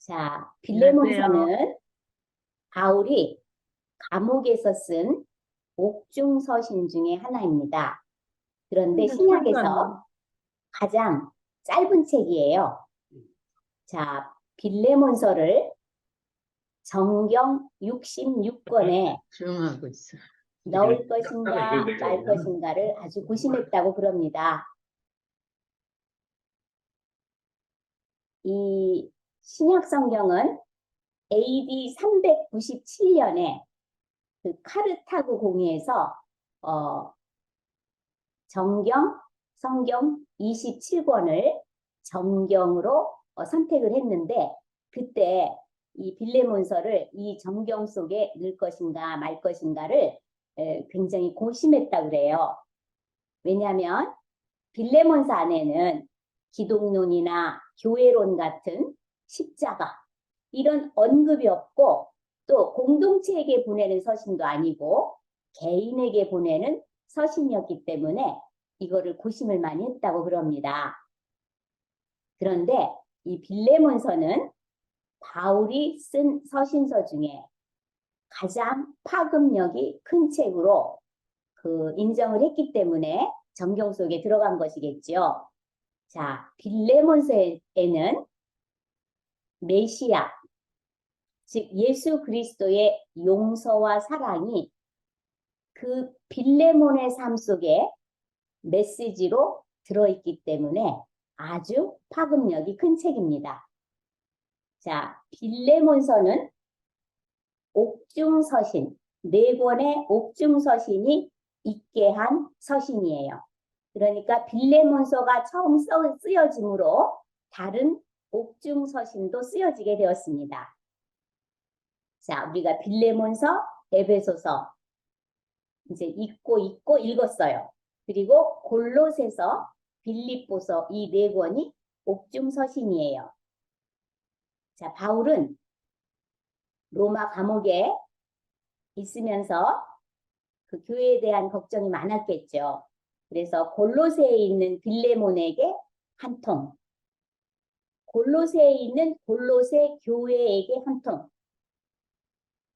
자, 안녕하세요. 빌레몬서는 바울이 감옥에서 쓴 옥중서신 중에 하나입니다. 그런데 소리가 안 신약에서 나. 가장 짧은 책이에요. 자, 빌레몬서를 정경 66권에 조용하고 있어. 넣을 것인가 말 것인가를 아주 고심했다고 그럽니다. 이 신약 성경은 AD 397년에 그 카르타고 공의에서 정경, 성경 27권을 정경으로 선택을 했는데, 그때 이 빌레몬서를 이 정경 속에 넣을 것인가 말 것인가를 굉장히 고심했다 그래요. 왜냐하면 빌레몬서 안에는 기독론이나 교회론 같은 십자가 이런 언급이 없고, 또 공동체에게 보내는 서신도 아니고 개인에게 보내는 서신이었기 때문에 이거를 고심을 많이 했다고 그럽니다. 그런데 이 빌레몬서는 바울이 쓴 서신서 중에 가장 파급력이 큰 책으로 인정을 했기 때문에 정경 속에 들어간 것이겠죠. 자, 빌레몬서에는 메시아, 즉 예수 그리스도의 용서와 사랑이 그 빌레몬의 삶 속에 메시지로 들어있기 때문에 아주 파급력이 큰 책입니다. 자, 빌레몬서는 옥중서신, 4권의 옥중서신이 있게 한 서신이에요. 그러니까 빌레몬서가 처음 쓰여짐으로 다른 옥중서신도 쓰여지게 되었습니다. 자, 우리가 빌레몬서, 에베소서 이제 읽고 읽었어요. 그리고 골로새서, 빌립보서 이 4권이 옥중서신이에요. 자, 바울은 로마 감옥에 있으면서 그 교회에 대한 걱정이 많았겠죠. 그래서 골로새에 있는 빌레몬에게 한 통, 골로새에 있는 골로새 교회에게 한 통,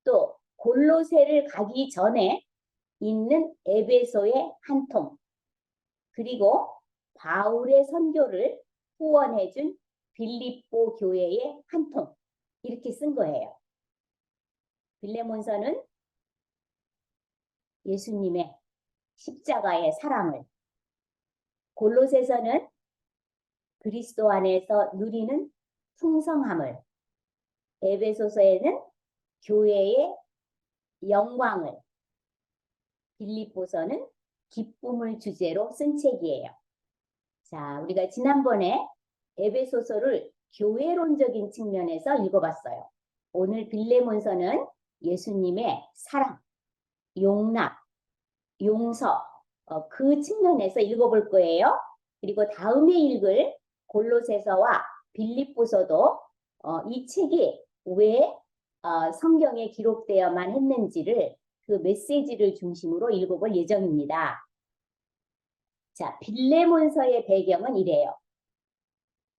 또 골로새를 가기 전에 있는 에베소에 한 통, 그리고 바울의 선교를 후원해준 빌립보 교회에 한 통, 이렇게 쓴 거예요. 빌레몬서는 예수님의 십자가의 사랑을, 골로새서는 그리스도 안에서 누리는 풍성함을, 에베소서에는 교회의 영광을, 빌립보서는 기쁨을 주제로 쓴 책이에요. 자, 우리가 지난번에 에베소서를 교회론적인 측면에서 읽어봤어요. 오늘 빌레몬서는 예수님의 사랑, 용납, 용서 그 측면에서 읽어볼 거예요. 그리고 다음에 읽을 골로새서와 빌립보서도 이 책이 왜 성경에 기록되어만 했는지를 그 메시지를 중심으로 읽어볼 예정입니다. 자, 빌레몬서의 배경은 이래요.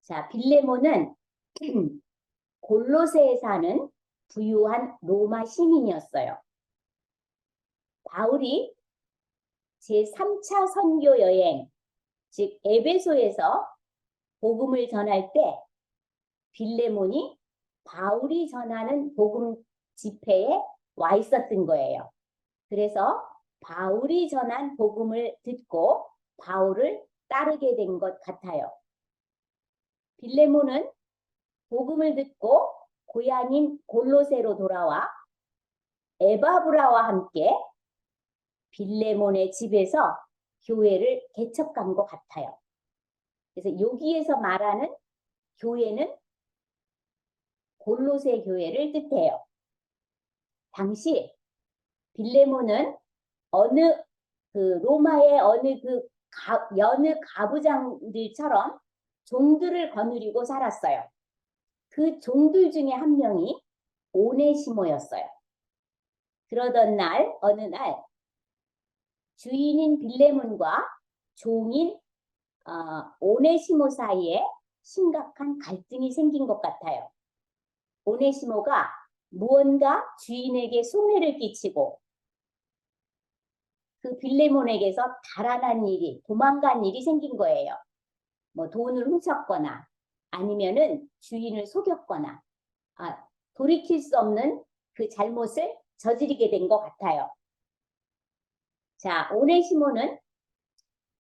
자, 빌레몬은 골로새에 사는 부유한 로마 시민이었어요. 바울이 제3차 선교 여행, 즉 에베소에서 복음을 전할 때 빌레몬이 바울이 전하는 복음 집회에 와 있었던 거예요. 그래서 바울이 전한 복음을 듣고 바울을 따르게 된 것 같아요. 빌레몬은 복음을 듣고 고향인 골로새로 돌아와 에바브라와 함께 빌레몬의 집에서 교회를 개척한 것 같아요. 그래서 여기에서 말하는 교회는 골로새 교회를 뜻해요. 당시 빌레몬은 로마의 여느 가부장들처럼 종들을 거느리고 살았어요. 그 종들 중에 한 명이 오네시모였어요. 그러던 어느 날 주인인 빌레몬과 종인 오네시모 사이에 심각한 갈등이 생긴 것 같아요. 오네시모가 무언가 주인에게 손해를 끼치고 그 빌레몬에게서 달아난 일이, 도망간 일이 생긴 거예요. 뭐 돈을 훔쳤거나 아니면은 주인을 속였거나 돌이킬 수 없는 그 잘못을 저지르게 된 것 같아요. 자, 오네시모는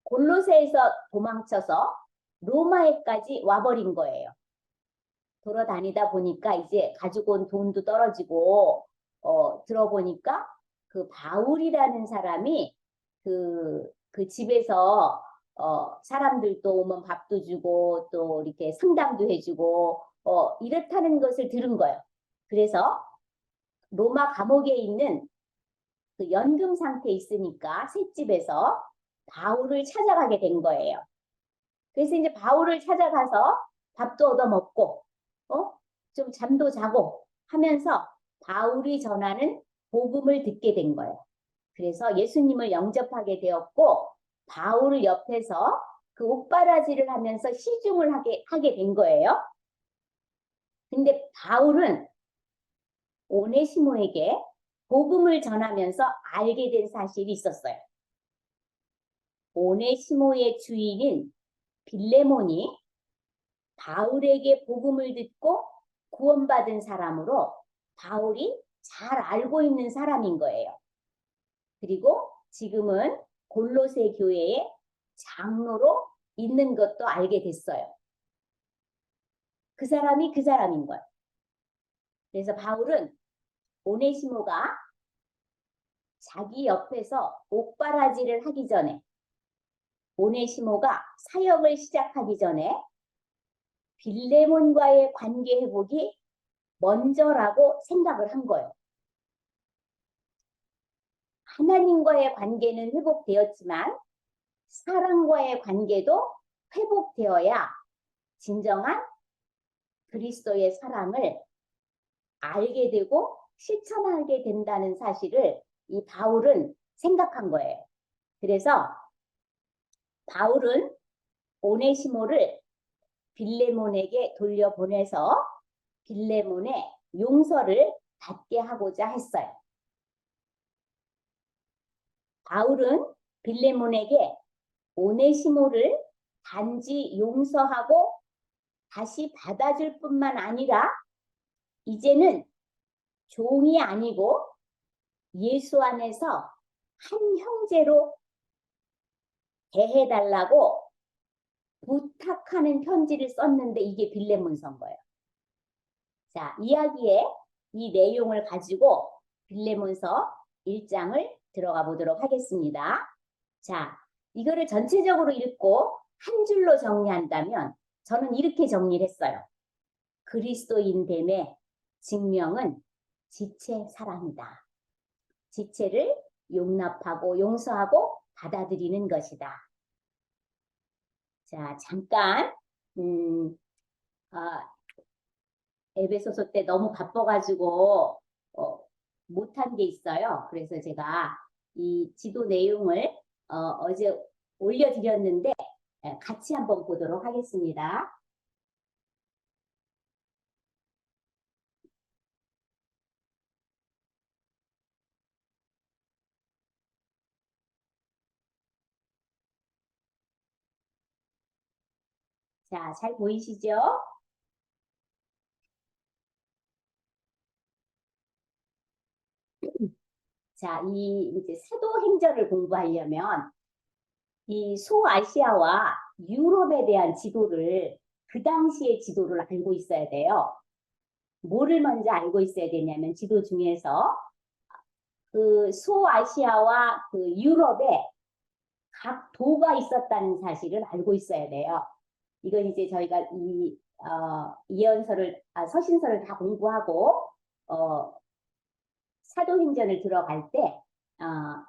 골로새에서 도망쳐서 로마에까지 와버린 거예요. 돌아다니다 보니까 이제 가지고 온 돈도 떨어지고 들어보니까 그 바울이라는 사람이 그 집에서 사람들도 오면 밥도 주고 또 이렇게 상담도 해주고 이렇다는 것을 들은 거예요. 그래서 로마 감옥에 있는 그 연금 상태에 있으니까 셋집에서 바울을 찾아가게 된 거예요. 그래서 이제 바울을 찾아가서 밥도 얻어먹고 좀 잠도 자고 하면서 바울이 전하는 복음을 듣게 된 거예요. 그래서 예수님을 영접하게 되었고 바울을 옆에서 그 옥바라지를 하면서 시중을 하게 된 거예요. 근데 바울은 오네시모에게 복음을 전하면서 알게 된 사실이 있었어요. 오네시모의 주인인 빌레몬이 바울에게 복음을 듣고 구원받은 사람으로 바울이 잘 알고 있는 사람인 거예요. 그리고 지금은 골로새 교회의 장로로 있는 것도 알게 됐어요. 그 사람이 그 사람인 거예요. 그래서 바울은 오네시모가 자기 옆에서 옥바라지를 하기 전에 오네시모가 사역을 시작하기 전에 빌레몬과의 관계 회복이 먼저라고 생각을 한 거예요. 하나님과의 관계는 회복되었지만 사람과의 관계도 회복되어야 진정한 그리스도의 사랑을 알게 되고 실천하게 된다는 사실을 이 바울은 생각한 거예요. 그래서 바울은 오네시모를 빌레몬에게 돌려보내서 빌레몬의 용서를 받게 하고자 했어요. 바울은 빌레몬에게 오네시모를 단지 용서하고 다시 받아줄 뿐만 아니라 이제는 종이 아니고 예수 안에서 한 형제로 대해달라고 부탁하는 편지를 썼는데 이게 빌레몬서인 거예요. 자, 이야기에 이 내용을 가지고 빌레몬서 1장을 들어가 보도록 하겠습니다. 자, 이거를 전체적으로 읽고 한 줄로 정리한다면 저는 이렇게 정리를 했어요. 그리스도인됨의 증명은 지체 사랑이다. 지체를 용납하고 용서하고 받아들이는 것이다. 자, 잠깐 에베소서 때 너무 바빠가지고 못한 게 있어요. 그래서 제가 이 지도 내용을 어제 올려드렸는데 같이 한번 보도록 하겠습니다. 자, 잘 보이시죠? 자, 이제 사도행전을 공부하려면 이 소아시아와 유럽에 대한 지도를 그 당시의 지도를 알고 있어야 돼요. 뭐를 먼저 알고 있어야 되냐면 지도 중에서 그 소아시아와 그 유럽에 각 도가 있었다는 사실을 알고 있어야 돼요. 이건 이제 저희가 이 이연서를 서신서를 다 공부하고 사도행전을 들어갈 때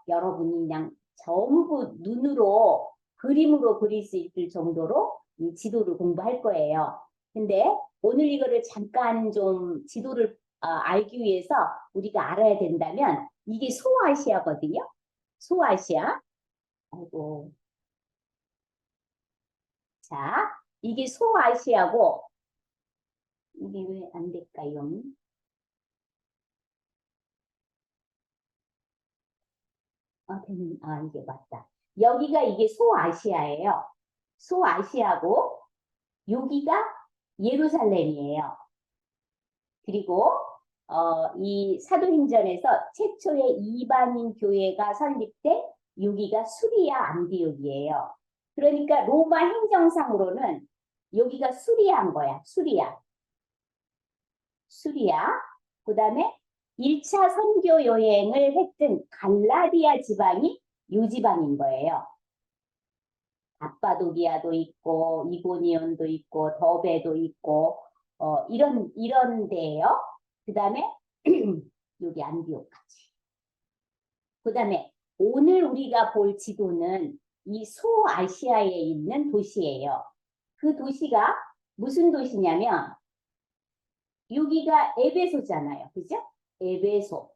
여러분이 그냥 전부 눈으로 그림으로 그릴 수 있을 정도로 이 지도를 공부할 거예요. 근데 오늘 이거를 잠깐 좀 지도를 알기 위해서 우리가 알아야 된다면 이게 소아시아거든요. 소아시아. 아이고. 자, 이게 소아시아고 이게 왜 안 될까요? 이게 맞다. 여기가 이게 소아시아예요. 소아시아고, 여기가 예루살렘이에요. 그리고, 이 사도행전에서 최초의 이방인 교회가 설립된 여기가 수리아 안디옥이에요. 그러니까 로마 행정상으로는 여기가 수리아인 거야. 수리아. 수리아. 그 다음에 1차 선교 여행을 했던 갈라디아 지방이 요 지방인 거예요. 갑바도기아도 있고 이고니온도 있고 더베도 있고 이런 데예요. 그다음에 여기 안디옥까지. 그다음에 오늘 우리가 볼 지도는 이 소아시아에 있는 도시예요. 그 도시가 무슨 도시냐면 여기가 에베소잖아요. 그죠? 에베소.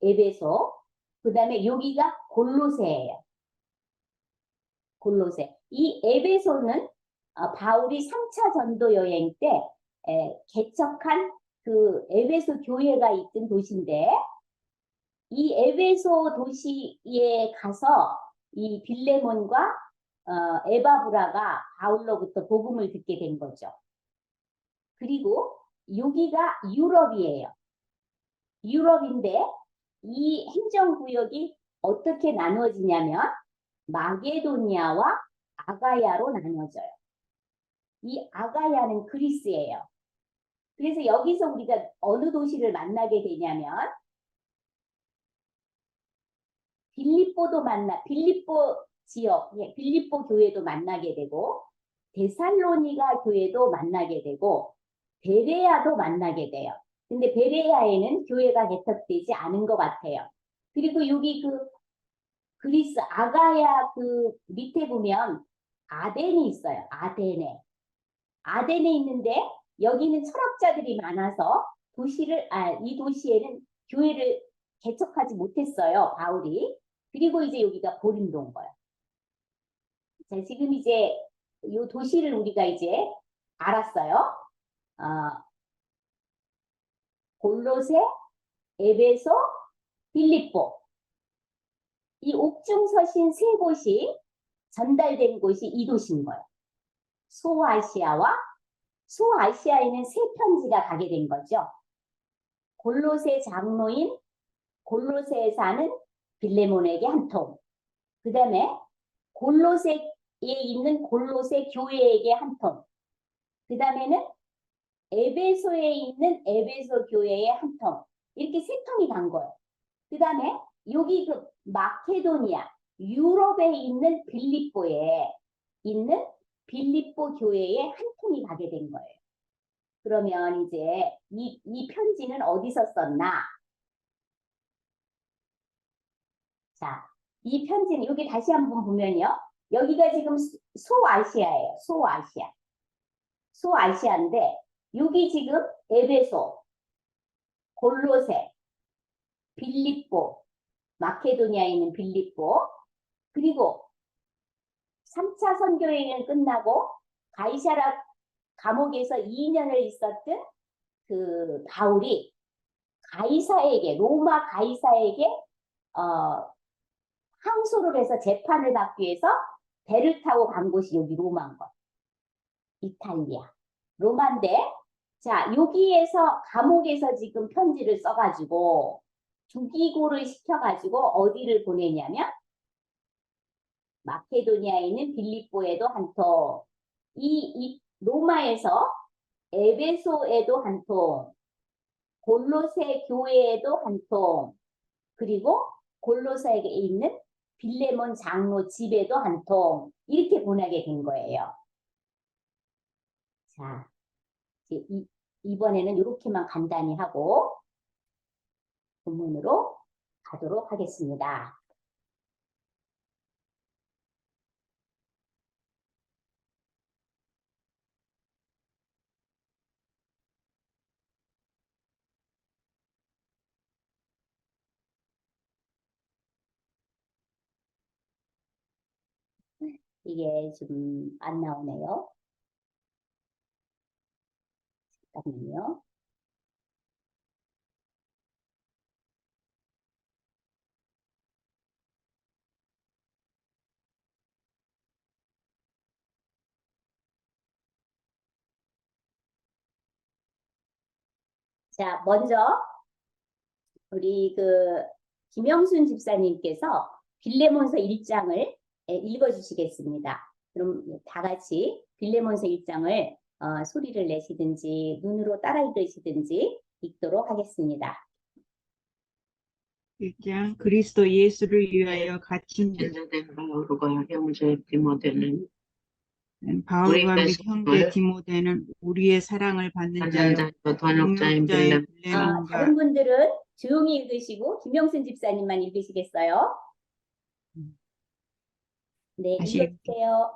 에베소. 그다음에 여기가 골로새예요. 골로새. 이 에베소는 바울이 3차 전도 여행 때 개척한 그 에베소 교회가 있던 도시인데 이 에베소 도시에 가서 이 빌레몬과 에바브라가 바울로부터 복음을 듣게 된 거죠. 그리고 여기가 유럽이에요. 유럽인데 이 행정구역이 어떻게 나누어지냐면 마게도니아와 아가야로 나눠져요. 이 아가야는 그리스예요. 그래서 여기서 우리가 어느 도시를 만나게 되냐면 빌립보 지역, 빌립보 교회도 만나게 되고 데살로니가 교회도 만나게 되고 베레아도 만나게 돼요. 근데 베레아에는 교회가 개척되지 않은 것 같아요. 그리고 여기 그 그리스 아가야 그 밑에 보면 아덴이 있어요. 아덴에 있는데 여기는 철학자들이 많아서 이 도시에는 교회를 개척하지 못했어요. 바울이. 그리고 이제 여기가 고린도인 거예요. 자, 지금 이제 이 도시를 우리가 이제 알았어요. 골로새, 에베소, 빌립보. 이 옥중서신 세 곳이 전달된 곳이 이 도시인 거예요. 소아시아에는 세 편지가 가게 된 거죠. 골로새 장로인 골로새에 사는 빌레몬에게 한 통. 그 다음에 골로새에 있는 골로새 교회에게 한 통. 그 다음에는 에베소에 있는 에베소 교회에 한 통. 이렇게 세 통이 간 거예요. 그 다음에 여기 그 마케도니아, 유럽에 있는 빌립보에 있는 빌립보 교회에 한 통이 가게 된 거예요. 그러면 이제 이 편지는 어디서 썼나? 자, 이 편지는 여기 다시 한번 보면요. 여기가 지금 소아시아예요. 소아시아인데 여기 지금 에베소, 골로새, 빌립보, 마케도니아에 있는 빌립보, 그리고 3차 선교여행은 끝나고 가이사라 감옥에서 2년을 있었던 그 바울이 로마 가이사에게 항소를 해서 재판을 받기 위해서 배를 타고 간 곳이 여기 로마인 거. 이탈리아. 로마인데, 자, 여기에서 감옥에서 지금 편지를 써가지고 주기고를 시켜가지고 어디를 보내냐면 마케도니아에 있는 빌립보에도 한 통, 이 로마에서 에베소에도 한 통, 골로새 교회에도 한 통, 그리고 골로새에 있는 빌레몬 장로 집에도 한 통, 이렇게 보내게 된 거예요. 자, 이번에는 이렇게만 간단히 하고 본문으로 가도록 하겠습니다. 이게 좀 안 나오네요. 잠깐만요. 자, 먼저 우리 김영순 집사님께서 빌레몬서 1장을 읽어주시겠습니다. 그럼 다 같이 빌레몬서 1장을 소리를 내시든지 눈으로 따라 읽으시든지 읽도록 하겠습니다. 1장 그리스도 예수를 위하여 갇힌 자된 바울과 형제 디모데는 바울과 및 형제 디모데는 우리의 사랑을 받는 자요 동역자인 빌레몬과 다른 분들은 조용히 읽으시고 김영순 집사님만 읽으시겠어요? 네, 다시 읽어주세요.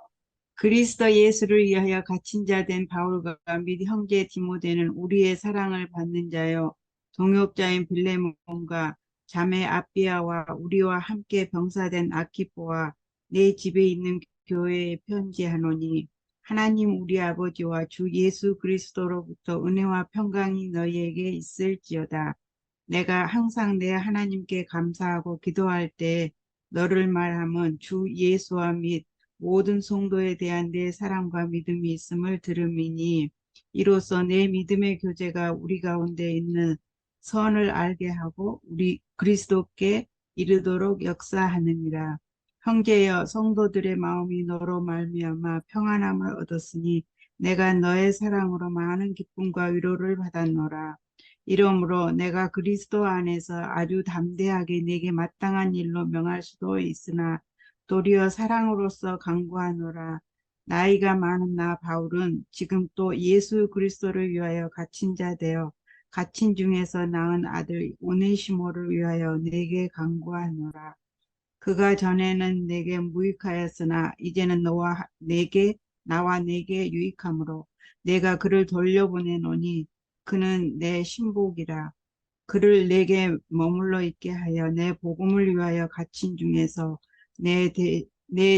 그리스도 예수를 위하여 갇힌 자된 바울과 및 형제 디모데는 우리의 사랑을 받는 자요 동역자인 빌레몬과 자매 아비아와 우리와 함께 병사된 아키포와 내 집에 있는 교회에 편지하노니 하나님 우리 아버지와 주 예수 그리스도로부터 은혜와 평강이 너희에게 있을지어다. 내가 항상 내 하나님께 감사하고 기도할 때 너를 말하면 주 예수와 및 모든 성도에 대한 내 사랑과 믿음이 있음을 들음이니 이로써 내 믿음의 교제가 우리 가운데 있는 선을 알게 하고 우리 그리스도께 이르도록 역사하느니라. 형제여 성도들의 마음이 너로 말미암아 평안함을 얻었으니 내가 너의 사랑으로 많은 기쁨과 위로를 받았노라. 이러므로 내가 그리스도 안에서 아주 담대하게 내게 마땅한 일로 명할 수도 있으나 도리어 사랑으로서 강구하노라. 나이가 많은 나 바울은 지금 또 예수 그리스도를 위하여 갇힌 자 되어 갇힌 중에서 낳은 아들 오네시모를 위하여 내게 강구하노라. 그가 전에는 내게 무익하였으나 이제는 나와 내게 유익함으로 내가 그를 돌려보내노니 그는 내 신복이라. 그를 내게 머물러 있게 하여 내 복음을 위하여 갇힌 중에서 내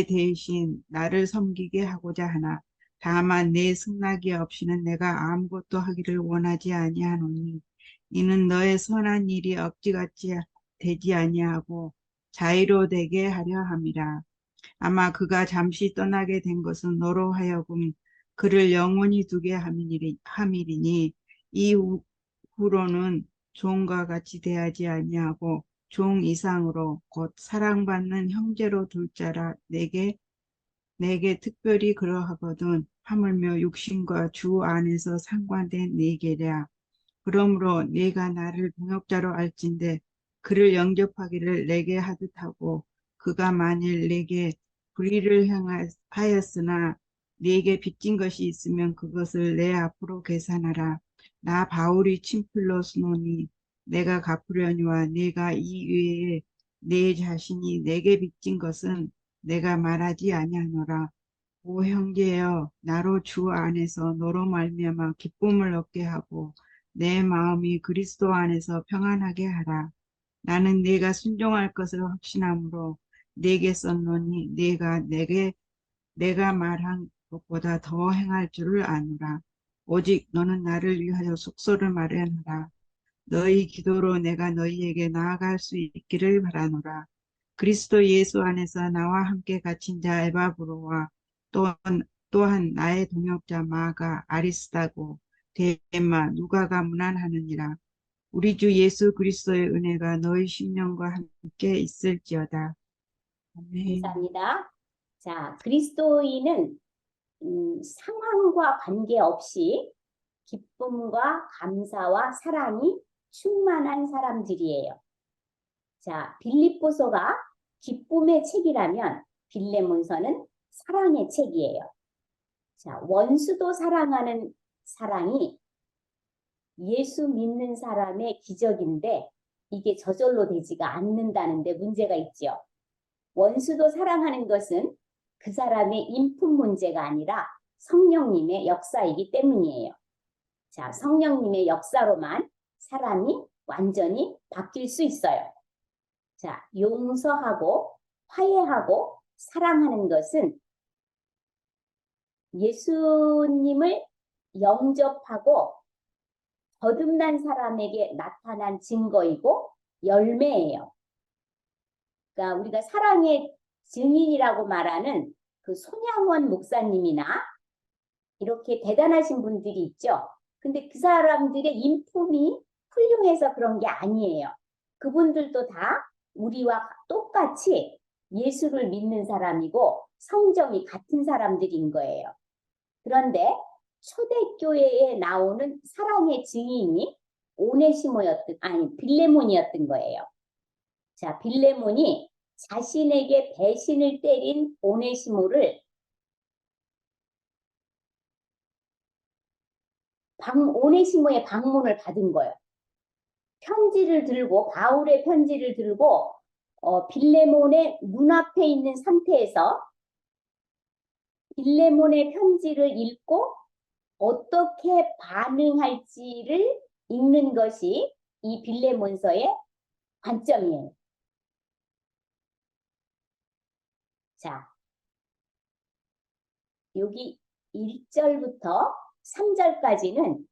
대신 나를 섬기게 하고자 하나 다만 내 승낙이 없이는 내가 아무것도 하기를 원하지 아니하노니 이는 너의 선한 일이 억지같이 되지 아니하고 자의로 되게 하려 함이라. 아마 그가 잠시 떠나게 된 것은 너로 하여금 그를 영원히 두게 함이리니 이후로는 종과 같이 대하지 아니하고 종 이상으로 곧 사랑받는 형제로 둘 자라 내게 특별히 그러하거든 하물며 육신과 주 안에서 상관된 내게랴. 그러므로 네가 나를 동역자로 알진대 그를 영접하기를 내게 하듯하고 그가 만일 내게 불의를 행하였으나 네게 빚진 것이 있으면 그것을 내 앞으로 계산하라. 나 바울이 친필로 쓰노니 내가 갚으려니와 네가 이 외에 내 자신이 내게 빚진 것은 내가 말하지 아니하노라. 오 형제여 나로 주 안에서 너로 말미암아 기쁨을 얻게 하고 내 마음이 그리스도 안에서 평안하게 하라. 나는 네가 순종할 것을 확신함으로 네게 썼노니 내가 말한 것보다 더 행할 줄을 아노라. 오직 너는 나를 위하여 속소를 마련하라. 너희 기도로 내가 너희에게 나아갈 수 있기를 바라노라. 그리스도 예수 안에서 나와 함께 갇힌 자 에바브로와 또한 나의 동역자 마가 아리스다고 데마 누가가 문안하느니라. 우리 주 예수 그리스도의 은혜가 너희 심령과 함께 있을지어다. 아멘. 감사합니다. 자, 그리스도인은 상황과 관계없이 기쁨과 감사와 사랑이 충만한 사람들이에요. 자, 빌립보서가 기쁨의 책이라면 빌레몬서는 사랑의 책이에요. 자, 원수도 사랑하는 사랑이 예수 믿는 사람의 기적인데 이게 저절로 되지가 않는다는데 문제가 있죠. 원수도 사랑하는 것은 그 사람의 인품 문제가 아니라 성령님의 역사이기 때문이에요. 자, 성령님의 역사로만 사람이 완전히 바뀔 수 있어요. 자, 용서하고 화해하고 사랑하는 것은 예수님을 영접하고 거듭난 사람에게 나타난 증거이고 열매예요. 그러니까 우리가 사랑의 증인이라고 말하는 그 손양원 목사님이나 이렇게 대단하신 분들이 있죠. 근데 그 사람들의 인품이 훌륭해서 그런 게 아니에요. 그분들도 다 우리와 똑같이 예수를 믿는 사람이고 성정이 같은 사람들인 거예요. 그런데 초대교회에 나오는 사랑의 증인이 빌레몬이었던 거예요. 자, 빌레몬이 자신에게 배신을 때린 오네시모를 오네시모의 방문을 받은 거예요. 바울의 편지를 들고 빌레몬의 눈앞에 있는 상태에서 빌레몬의 편지를 읽고 어떻게 반응할지를 읽는 것이 이 빌레몬서의 관점이에요. 자, 여기 1절부터 3절까지는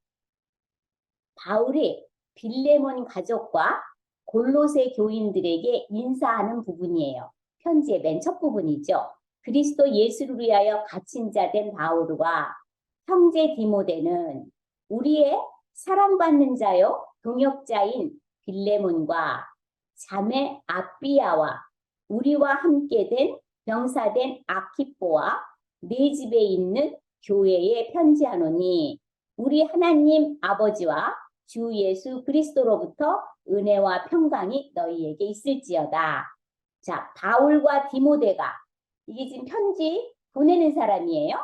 바울이 빌레몬 가족과 골로새 교인들에게 인사하는 부분이에요. 편지의 맨 첫 부분이죠. 그리스도 예수를 위하여 갇힌 자 된 바울과 형제 디모데는 우리의 사랑받는 자요 동역자인 빌레몬과 자매 아비아와 우리와 함께 된 병사된 아키포와 네 집에 있는 교회에 편지하노니 우리 하나님 아버지와 주 예수 그리스도로부터 은혜와 평강이 너희에게 있을지어다. 자, 바울과 디모데가 이게 지금 편지 보내는 사람이에요.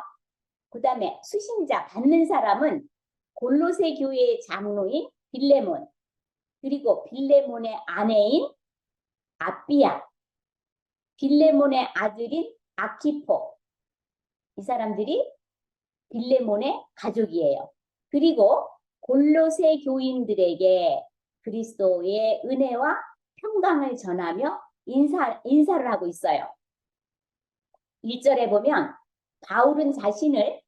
그 다음에 수신자 받는 사람은 골로새 교회의 장로인 빌레몬, 그리고 빌레몬의 아내인 아비아, 빌레몬의 아들인 아키포. 이 사람들이 빌레몬의 가족이에요. 그리고 골로새 교인들에게 그리스도의 은혜와 평강을 전하며 인사를 하고 있어요. 1절에 보면 바울은 자신을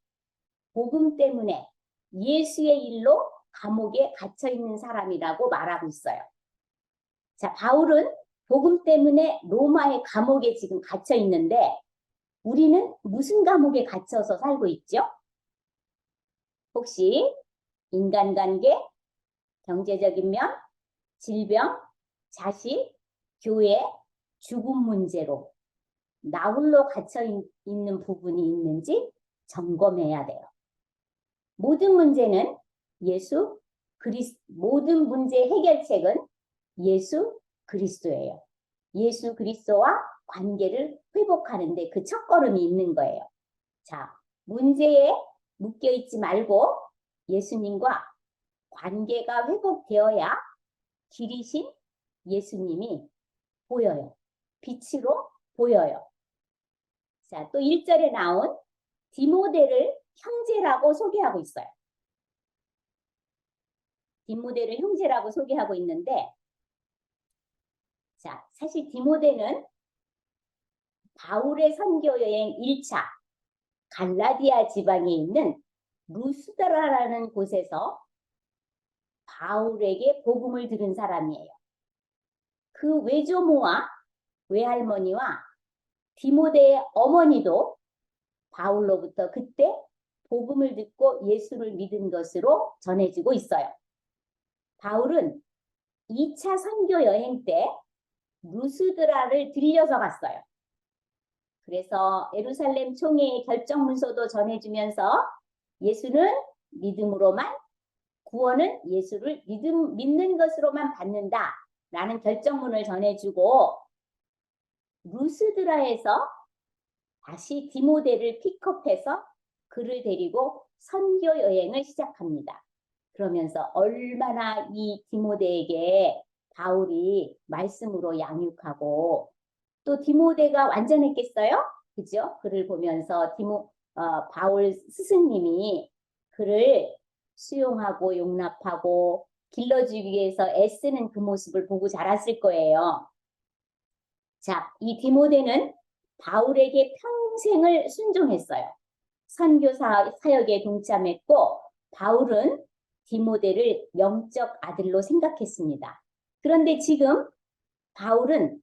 복음 때문에 예수의 일로 감옥에 갇혀 있는 사람이라고 말하고 있어요. 자, 바울은 복음 때문에 로마의 감옥에 지금 갇혀 있는데 우리는 무슨 감옥에 갇혀서 살고 있죠? 혹시 인간관계, 경제적인 면, 질병, 자식, 교회, 죽음 문제로 나 홀로 갇혀 있는 부분이 있는지 점검해야 돼요. 모든 문제는 모든 문제의 해결책은 예수 그리스도예요. 예수 그리스도와 관계를 회복하는데 그 첫걸음이 있는 거예요. 자, 문제에 묶여 있지 말고 예수님과 관계가 회복되어야 길이신 예수님이 보여요. 빛으로 보여요. 자, 또 1절에 나온 디모데를 형제라고 소개하고 있어요. 디모데를 형제라고 소개하고 있는데, 자, 사실 디모데는 바울의 선교 여행 1차 갈라디아 지방에 있는 루스드라라는 곳에서 바울에게 복음을 들은 사람이에요. 그 외조모와 외할머니와 디모데의 어머니도 바울로부터 그때 복음을 듣고 예수를 믿은 것으로 전해지고 있어요. 바울은 2차 선교 여행 때 루스드라를 들려서 갔어요. 그래서 예루살렘 총회의 결정 문서도 전해주면서 예수는 믿음으로만, 구원은 예수를 믿는 것으로만 받는다 라는 결정문을 전해주고 루스드라에서 다시 디모데를 픽업해서 그를 데리고 선교 여행을 시작합니다. 그러면서 얼마나 이 디모데에게 바울이 말씀으로 양육하고 또 디모데가 완전했겠어요? 그죠? 그를 보면서 바울 스승님이 그를 수용하고 용납하고 길러주기 위해서 애쓰는 그 모습을 보고 자랐을 거예요. 자, 이 디모데는 바울에게 평생을 순종했어요. 선교 사역에 동참했고 바울은 디모데를 영적 아들로 생각했습니다. 그런데 지금 바울이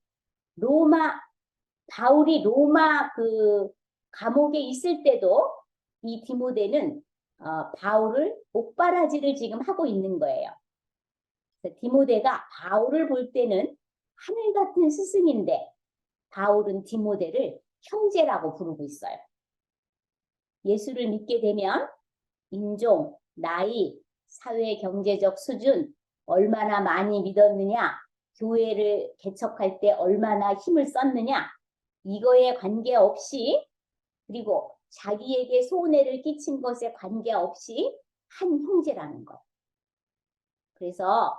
로마 그 감옥에 있을 때도 이 디모데는 바울을 옥바라지를 지금 하고 있는 거예요. 그래서 디모데가 바울을 볼 때는 하늘 같은 스승인데 바울은 디모데를 형제라고 부르고 있어요. 예수를 믿게 되면 인종, 나이, 사회 경제적 수준, 얼마나 많이 믿었느냐, 교회를 개척할 때 얼마나 힘을 썼느냐, 이거에 관계없이, 그리고 자기에게 손해를 끼친 것에 관계없이 한 형제라는 것. 그래서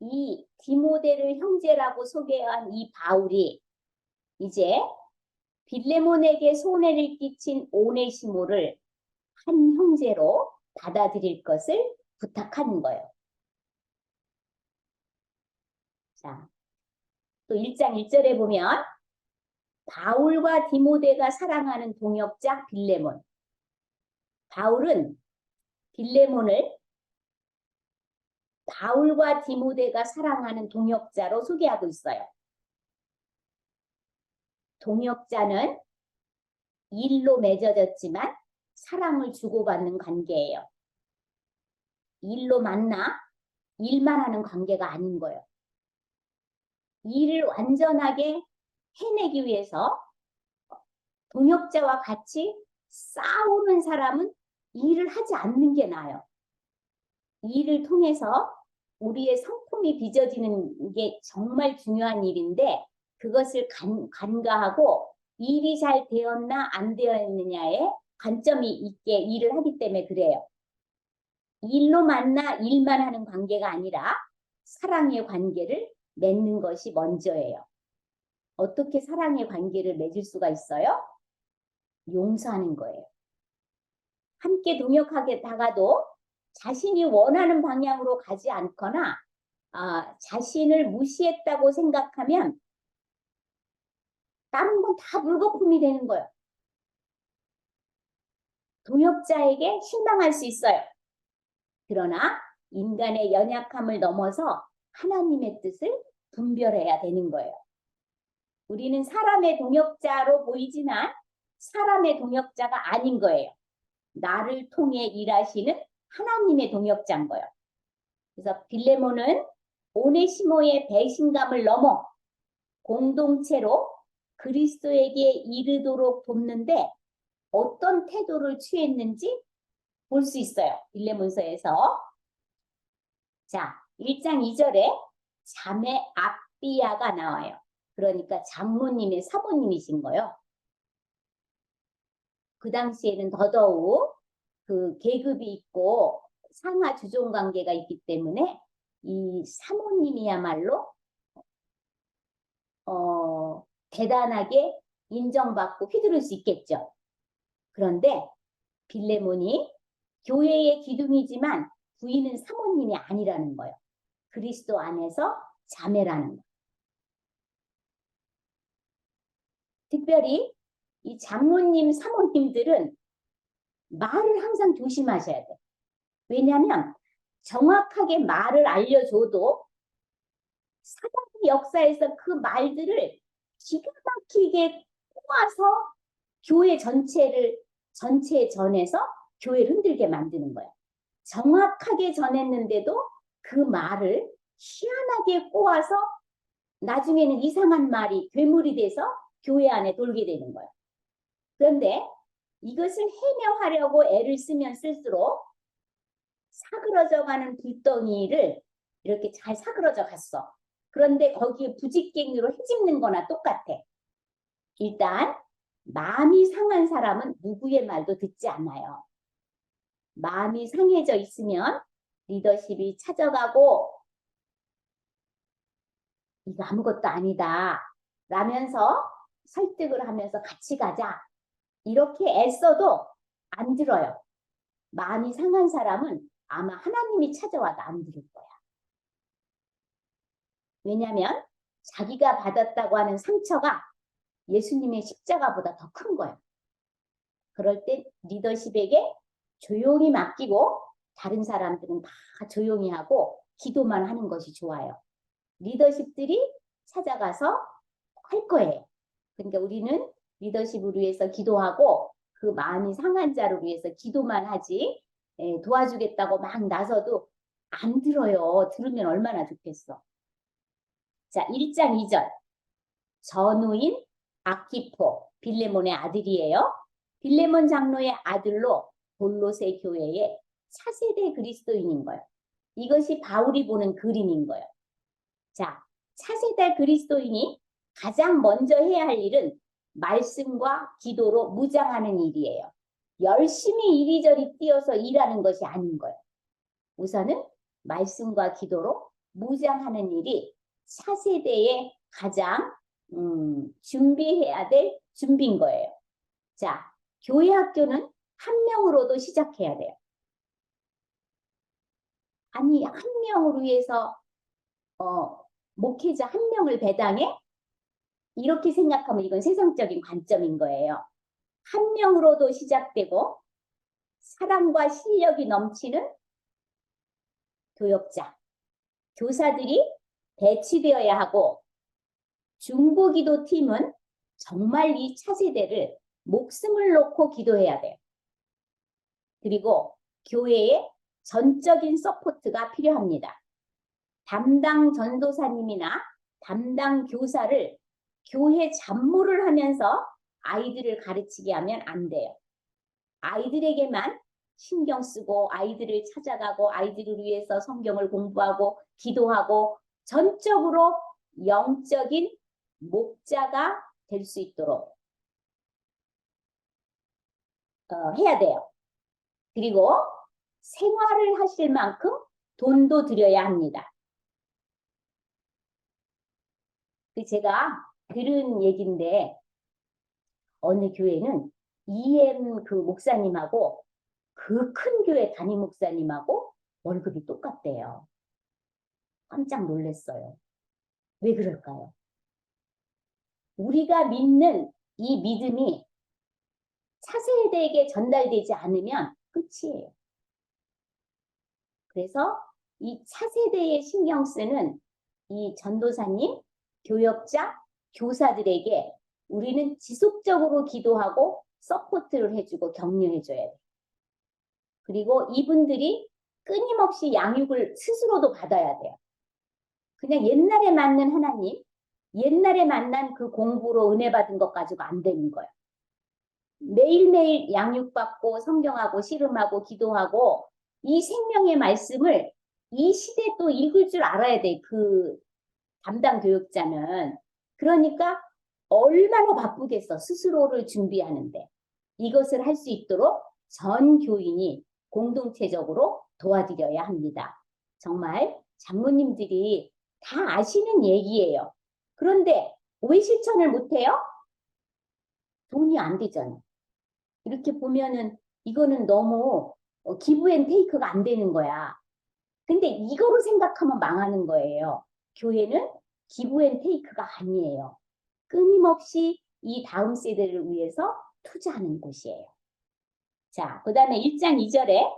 이 디모데를 형제라고 소개한 이 바울이 이제 빌레몬에게 손해를 끼친 오네시모를 한 형제로 받아들일 것을 부탁하는 거예요. 자, 또 1장 1절에 보면 바울과 디모데가 사랑하는 동역자 빌레몬. 바울은 빌레몬을 바울과 디모데가 사랑하는 동역자로 소개하고 있어요. 동역자는 일로 맺어졌지만 사랑을 주고받는 관계예요. 일로 만나 일만 하는 관계가 아닌 거예요. 일을 완전하게 해내기 위해서 동역자와 같이 싸우는 사람은 일을 하지 않는 게 나아요. 일을 통해서 우리의 성품이 빚어지는 게 정말 중요한 일인데 그것을 간과하고 일이 잘 되었나 안 되었느냐에 관점이 있게 일을 하기 때문에 그래요. 일로 만나 일만 하는 관계가 아니라 사랑의 관계를 맺는 것이 먼저예요. 어떻게 사랑의 관계를 맺을 수가 있어요? 용서하는 거예요. 함께 동역하다가도 자신이 원하는 방향으로 가지 않거나 자신을 무시했다고 생각하면 다른 건 다 물거품이 되는 거예요. 동역자에게 실망할 수 있어요. 그러나 인간의 연약함을 넘어서 하나님의 뜻을 분별해야 되는 거예요. 우리는 사람의 동역자로 보이지만 사람의 동역자가 아닌 거예요. 나를 통해 일하시는 하나님의 동역자인 거예요. 그래서 빌레몬은 오네시모의 배신감을 넘어 공동체로 그리스도에게 이르도록 돕는데 어떤 태도를 취했는지 볼 수 있어요. 빌레몬서에서. 자, 1장 2절에 자매 아비아가 나와요. 그러니까 장모님의 사모님이신 거예요. 그 당시에는 더더욱 그 계급이 있고 상하 주종 관계가 있기 때문에 이 사모님이야말로 대단하게 인정받고 휘두를 수 있겠죠. 그런데 빌레몬이 교회의 기둥이지만 부인은 사모님이 아니라는 거예요. 그리스도 안에서 자매라는 거예요. 특별히 이 장모님, 사모님들은 말을 항상 조심하셔야 돼요. 왜냐하면 정확하게 말을 알려줘도 사단의 역사에서 그 말들을 기가 막히게 꼬아서 교회 전체에 전해서 교회를 흔들게 만드는 거예요. 정확하게 전했는데도 그 말을 희한하게 꼬아서 나중에는 이상한 말이 괴물이 돼서 교회 안에 돌게 되는 거예요. 그런데 이것을 해명하려고 애를 쓰면 쓸수록 사그러져가는 불덩이를 이렇게 잘 사그러져 갔어. 그런데 거기에 부직갱이로 헤집는 거나 똑같아. 일단 마음이 상한 사람은 누구의 말도 듣지 않아요. 마음이 상해져 있으면 리더십이 찾아가고 이거 아무것도 아니다 라면서 설득을 하면서 같이 가자 이렇게 애써도 안 들어요. 마음이 상한 사람은 아마 하나님이 찾아와도 안 들을 거야. 왜냐하면 자기가 받았다고 하는 상처가 예수님의 십자가보다 더 큰 거예요. 그럴 때 리더십에게 조용히 맡기고 다른 사람들은 다 조용히 하고 기도만 하는 것이 좋아요. 리더십들이 찾아가서 할 거예요. 그러니까 우리는 리더십을 위해서 기도하고 그 마음이 상한 자를 위해서 기도만 하지 도와주겠다고 막 나서도 안 들어요. 들으면 얼마나 좋겠어. 자, 1장 2절. 전우인 아키포, 빌레몬의 아들이에요. 빌레몬 장로의 아들로 골로새 교회의 차세대 그리스도인인 거예요. 이것이 바울이 보는 그림인 거예요. 자, 차세대 그리스도인이 가장 먼저 해야 할 일은 말씀과 기도로 무장하는 일이에요. 열심히 이리저리 뛰어서 일하는 것이 아닌 거예요. 우선은 말씀과 기도로 무장하는 일이 차세대의 가장 준비해야 될 준비인 거예요. 자, 교회 학교는 한 명으로도 시작해야 돼요. 아니, 한 명을 위해서 목회자 한 명을 배당해? 이렇게 생각하면 이건 세상적인 관점인 거예요. 한 명으로도 시작되고 사랑과 실력이 넘치는 교역자, 교사들이 배치되어야 하고 중보기도 팀은 정말 이 차세대를 목숨을 놓고 기도해야 돼요. 그리고 교회에 전적인 서포트가 필요합니다. 담당 전도사님이나 담당 교사를 교회 잡무를 하면서 아이들을 가르치게 하면 안 돼요. 아이들에게만 신경 쓰고 아이들을 찾아가고 아이들을 위해서 성경을 공부하고 기도하고 전적으로 영적인 목자가 될 수 있도록 해야 돼요. 그리고 생활을 하실 만큼 돈도 들여야 합니다. 제가 들은 얘기인데 어느 교회는 EM 그 목사님하고 그 큰 교회 담임 목사님하고 월급이 똑같대요. 깜짝 놀랐어요. 왜 그럴까요? 우리가 믿는 이 믿음이 차세대에게 전달되지 않으면 끝이에요. 그래서 이 차세대에 신경 쓰는 이 전도사님, 교역자, 교사들에게 우리는 지속적으로 기도하고 서포트를 해주고 격려해줘야 돼요. 그리고 이분들이 끊임없이 양육을 스스로도 받아야 돼요. 그냥 옛날에 만난 하나님, 옛날에 만난 그 공부로 은혜 받은 것 가지고 안 되는 거예요. 매일매일 양육받고 성경하고 씨름하고 기도하고 이 생명의 말씀을 이 시대에 또 읽을 줄 알아야 돼. 그 담당 교육자는. 그러니까 얼마나 바쁘겠어. 스스로를 준비하는데. 이것을 할 수 있도록 전 교인이 공동체적으로 도와드려야 합니다. 정말 장로님들이 다 아시는 얘기예요. 그런데 왜 실천을 못해요? 돈이 안 되잖아. 이렇게 보면은 이거는 너무 기브 앤 테이크가 안 되는 거야. 근데 이거로 생각하면 망하는 거예요. 교회는 기브 앤 테이크가 아니에요. 끊임없이 이 다음 세대를 위해서 투자하는 곳이에요. 자, 그 다음에 1장 2절에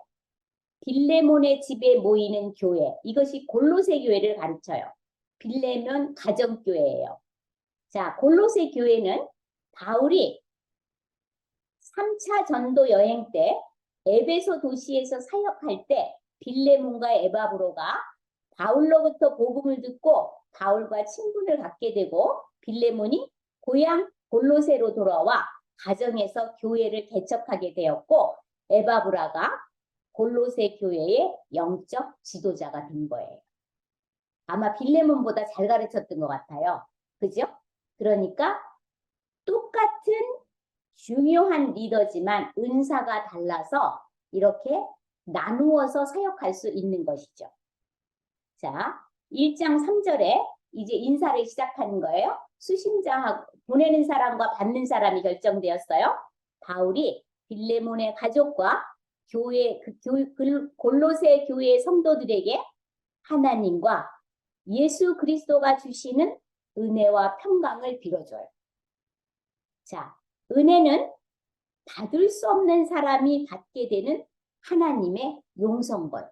빌레몬의 집에 모이는 교회. 이것이 골로새 교회를 가르쳐요. 빌레몬 가정교회예요. 자, 골로새 교회는 바울이 3차 전도 여행 때 에베소 도시에서 사역할 때 빌레몬과 에바브로가 바울로부터 복음을 듣고 바울과 친분을 갖게 되고 빌레몬이 고향 골로새로 돌아와 가정에서 교회를 개척하게 되었고 에바브라가 골로새 교회의 영적 지도자가 된 거예요. 아마 빌레몬보다 잘 가르쳤던 것 같아요. 그죠? 그러니까 똑같은 중요한 리더지만 은사가 달라서 이렇게 나누어서 사역할 수 있는 것이죠. 자, 1장 3절에 이제 인사를 시작하는 거예요. 수신자하고 보내는 사람과 받는 사람이 결정되었어요. 바울이 빌레몬의 가족과 교회 골로새 교회의 성도들에게 하나님과 예수 그리스도가 주시는 은혜와 평강을 빌어줘요. 자, 은혜는 받을 수 없는 사람이 받게 되는 하나님의 용서인 거예요.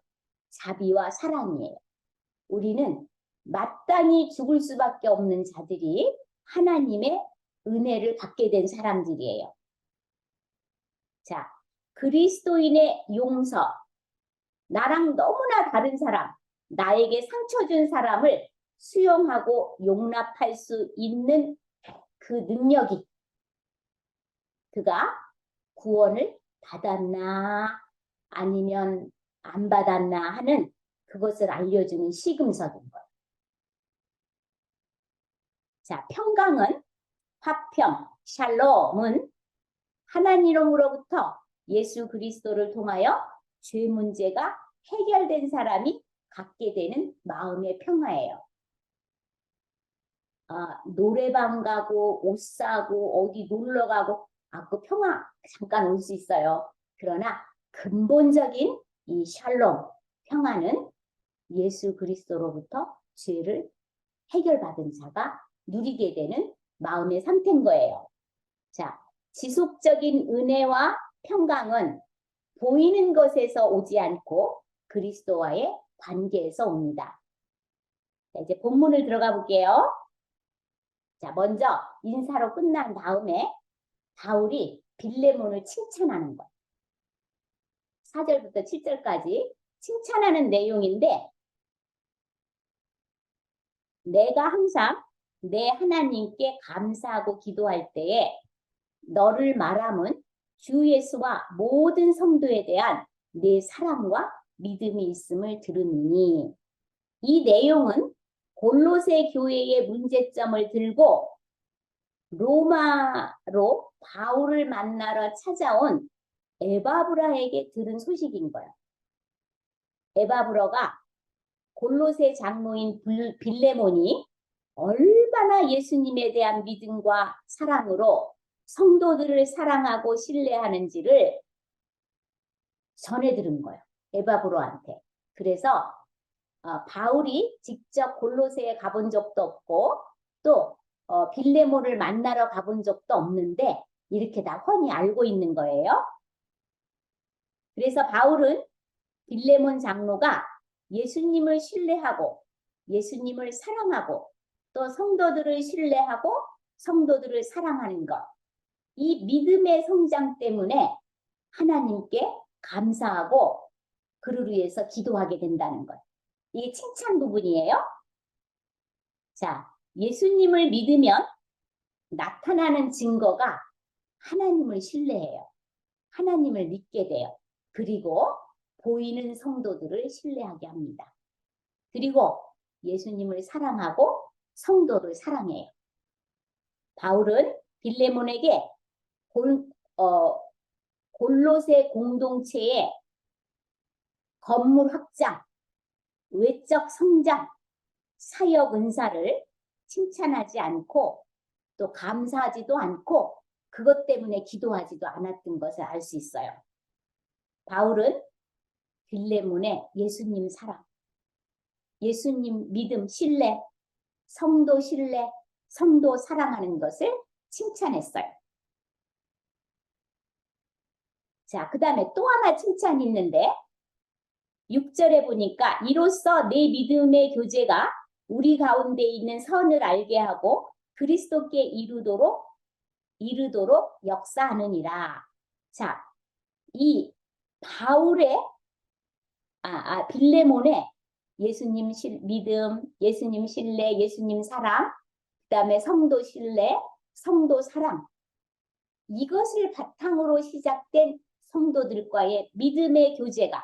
자비와 사랑이에요. 우리는 마땅히 죽을 수밖에 없는 자들이 하나님의 은혜를 받게 된 사람들이에요. 자, 그리스도인의 용서, 나랑 너무나 다른 사람, 나에게 상처 준 사람을 수용하고 용납할 수 있는 그 능력이, 그가 구원을 받았나 아니면 안 받았나 하는 그것을 알려주는 시금석인 거예요. 자, 평강은, 화평, 샬롬은 하나님으로부터 예수 그리스도를 통하여 죄 문제가 해결된 사람이 갖게 되는 마음의 평화예요. 노래방 가고 옷 사고 어디 놀러 가고 그 평화 잠깐 올 수 있어요. 그러나 근본적인 이 샬롬, 평화는 예수 그리스도로부터 죄를 해결받은 자가 누리게 되는 마음의 상태인 거예요. 자, 지속적인 은혜와 평강은 보이는 것에서 오지 않고 그리스도와의 관계에서 옵니다. 자, 이제 본문을 들어가 볼게요. 자, 먼저 인사로 끝난 다음에 바울이 빌레몬을 칭찬하는 거예요. 4절부터 7절까지 칭찬하는 내용인데, 내가 항상 내 하나님께 감사하고 기도할 때에 너를 말함은 주 예수와 모든 성도에 대한 내 사랑과 믿음이 있음을 들으니, 이 내용은 골로새 교회의 문제점을 들고 로마로 바울을 만나러 찾아온 에바브라에게 들은 소식인 거예요. 에바브라가 골로새 장로인 빌레몬이 얼마나 예수님에 대한 믿음과 사랑으로 성도들을 사랑하고 신뢰하는지를 전해 들은 거예요. 에바브로한테. 그래서 바울이 직접 골로새에 가본 적도 없고 또 빌레몬을 만나러 가본 적도 없는데 이렇게 다 훤히 알고 있는 거예요. 그래서 바울은 빌레몬 장로가 예수님을 신뢰하고 예수님을 사랑하고 또 성도들을 신뢰하고 성도들을 사랑하는 것, 이 믿음의 성장 때문에 하나님께 감사하고 그를 위해서 기도하게 된다는 것. 이게 칭찬 부분이에요. 자, 예수님을 믿으면 나타나는 증거가 하나님을 신뢰해요. 하나님을 믿게 돼요. 그리고 보이는 성도들을 신뢰하게 합니다. 그리고 예수님을 사랑하고 성도를 사랑해요. 바울은 빌레몬에게 골로새 공동체의 건물 확장, 외적 성장, 사역 은사를 칭찬하지 않고 또 감사하지도 않고 그것 때문에 기도하지도 않았던 것을 알 수 있어요. 바울은 빌레몬의 예수님 사랑, 예수님 믿음, 신뢰, 성도 신뢰, 성도 사랑하는 것을 칭찬했어요. 자, 그 다음에 또 하나 칭찬이 있는데 6절에 보니까 이로써 내 믿음의 교제가 우리 가운데 있는 선을 알게 하고 그리스도께 이르도록 역사하느니라. 자, 이 바울의 빌레몬의 예수님 믿음, 예수님 신뢰, 예수님 사랑, 그 다음에 성도 신뢰, 성도 사랑, 이것을 바탕으로 시작된 성도들과의 믿음의 교제가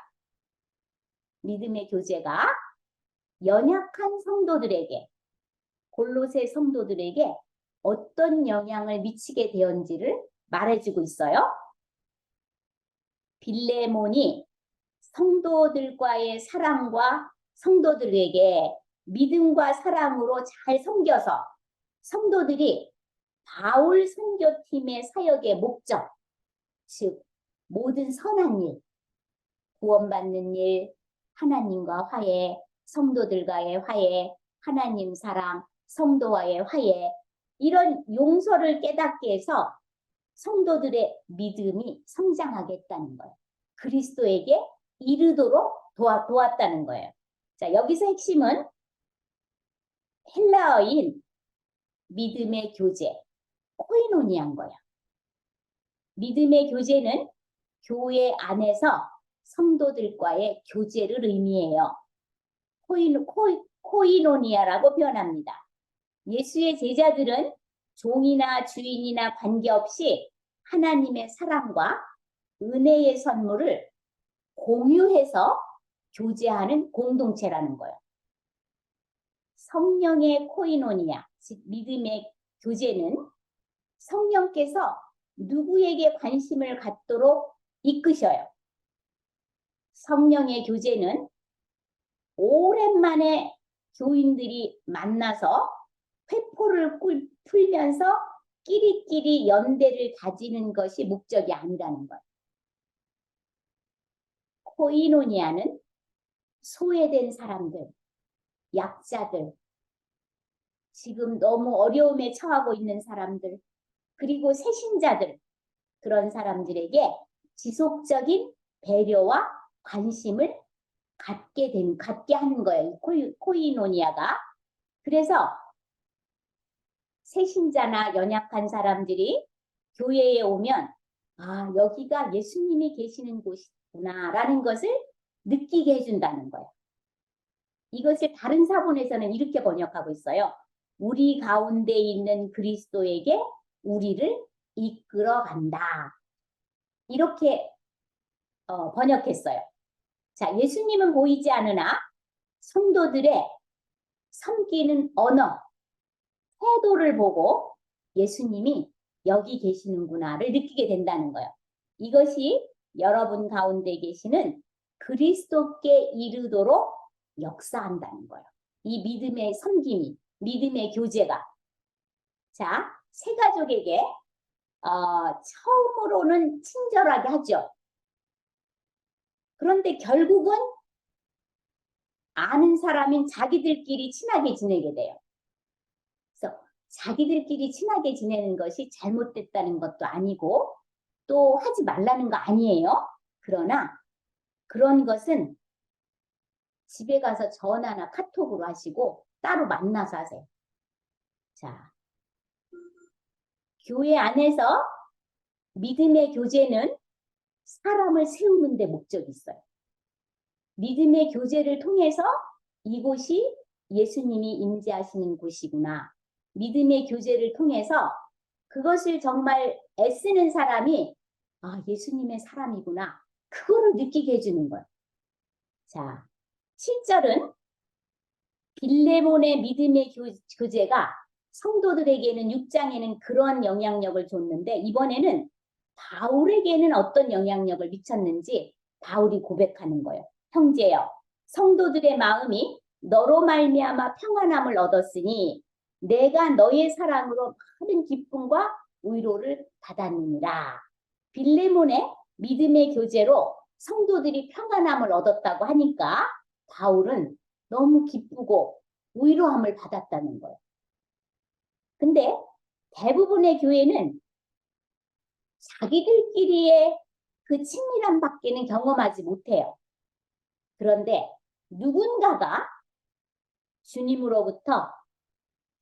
연약한 성도들에게, 골로새 성도들에게 어떤 영향을 미치게 되었는지를 말해주고 있어요. 빌레몬이 성도들과의 사랑과 성도들에게 믿음과 사랑으로 잘 섬겨서 성도들이 바울 선교팀의 사역의 목적, 즉 모든 선한 일, 구원받는 일, 하나님과 화해, 성도들과의 화해, 하나님 사랑, 성도와의 화해, 이런 용서를 깨닫게 해서 성도들의 믿음이 성장하겠다는 거예요. 그리스도에게 이르도록 도왔다는 거예요. 자, 여기서 핵심은 헬라어인 믿음의 교제, 코이노니아인 거예요. 믿음의 교제는 교회 안에서 성도들과의 교제를 의미해요. 코이노니아라고 표현합니다. 예수의 제자들은 종이나 주인이나 관계없이 하나님의 사랑과 은혜의 선물을 공유해서 교제하는 공동체라는 거예요. 성령의 코이노니아, 즉 믿음의 교제는 성령께서 누구에게 관심을 갖도록 이끄셔요. 성령의 교제는 오랜만에 교인들이 만나서 회포를 풀면서 끼리끼리 연대를 다지는 것이 목적이 아니라는 거예요. 코이노니아는 소외된 사람들, 약자들, 지금 너무 어려움에 처하고 있는 사람들, 그리고 새신자들, 그런 사람들에게 지속적인 배려와 관심을 갖게 하는 거예요. 코이노니아가. 그래서 새신자나 연약한 사람들이 교회에 오면 아, 여기가 예수님이 계시는 곳이구나 라는 것을 느끼게 해준다는 거예요. 이것을 다른 사본에서는 이렇게 번역하고 있어요. 우리 가운데 있는 그리스도에게 우리를 이끌어 간다. 이렇게 번역했어요. 자, 예수님은 보이지 않으나 성도들의 섬기는 언어, 태도를 보고 예수님이 여기 계시는구나를 느끼게 된다는 거예요. 이것이 여러분 가운데 계시는 그리스도께 이르도록 역사한다는 거예요. 이 믿음의 섬김이, 믿음의 교제가. 자, 새 가족에게 처음으로는 친절하게 하죠. 그런데 결국은 아는 사람인 자기들끼리 친하게 지내게 돼요. 그래서 자기들끼리 친하게 지내는 것이 잘못됐다는 것도 아니고 또 하지 말라는 거 아니에요. 그러나 그런 것은 집에 가서 전화나 카톡으로 하시고 따로 만나서 하세요. 자, 교회 안에서 믿음의 교제는 사람을 세우는 데 목적이 있어요. 믿음의 교제를 통해서 이곳이 예수님이 임재하시는 곳이구나. 믿음의 교제를 통해서 그것을 정말 애쓰는 사람이 아, 예수님의 사람이구나. 그거를 느끼게 해주는 거예요. 자, 7절은 빌레몬의 믿음의 교제가 성도들에게는 6장에는 그런 영향력을 줬는데 이번에는 바울에게는 어떤 영향력을 미쳤는지 바울이 고백하는 거예요. 형제여, 성도들의 마음이 너로 말미암아 평안함을 얻었으니 내가 너의 사랑으로 많은 기쁨과 위로를 받았느니라. 빌레몬의 믿음의 교제로 성도들이 평안함을 얻었다고 하니까 바울은 너무 기쁘고 위로함을 받았다는 거예요. 근데 대부분의 교회는 자기들끼리의 그 친밀함 밖에는 경험하지 못해요. 그런데 누군가가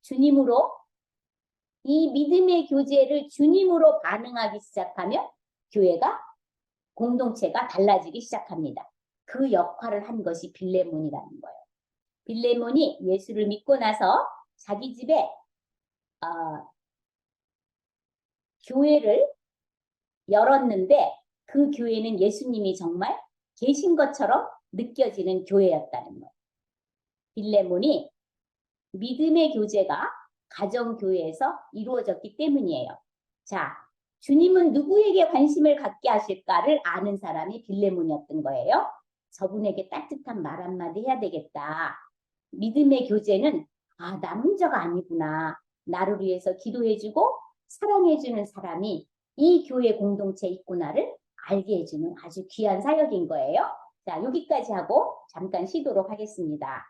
주님으로 이 믿음의 교제를 주님으로 반응하기 시작하면 교회가 공동체가 달라지기 시작합니다. 그 역할을 한 것이 빌레몬이라는 거예요. 빌레몬이 예수를 믿고 나서 자기 집에 교회를 열었는데 그 교회는 예수님이 정말 계신 것처럼 느껴지는 교회였다는 거예요. 빌레몬이 믿음의 교제가 가정교회에서 이루어졌기 때문이에요. 자, 주님은 누구에게 관심을 갖게 하실까를 아는 사람이 빌레몬이었던 거예요. 저분에게 따뜻한 말 한마디 해야 되겠다. 믿음의 교제는 아, 나 혼자가 아니구나. 나를 위해서 기도해주고 사랑해주는 사람이 이 교회 공동체에 있구나를 알게 해주는 아주 귀한 사역인 거예요. 자, 여기까지 하고 잠깐 쉬도록 하겠습니다.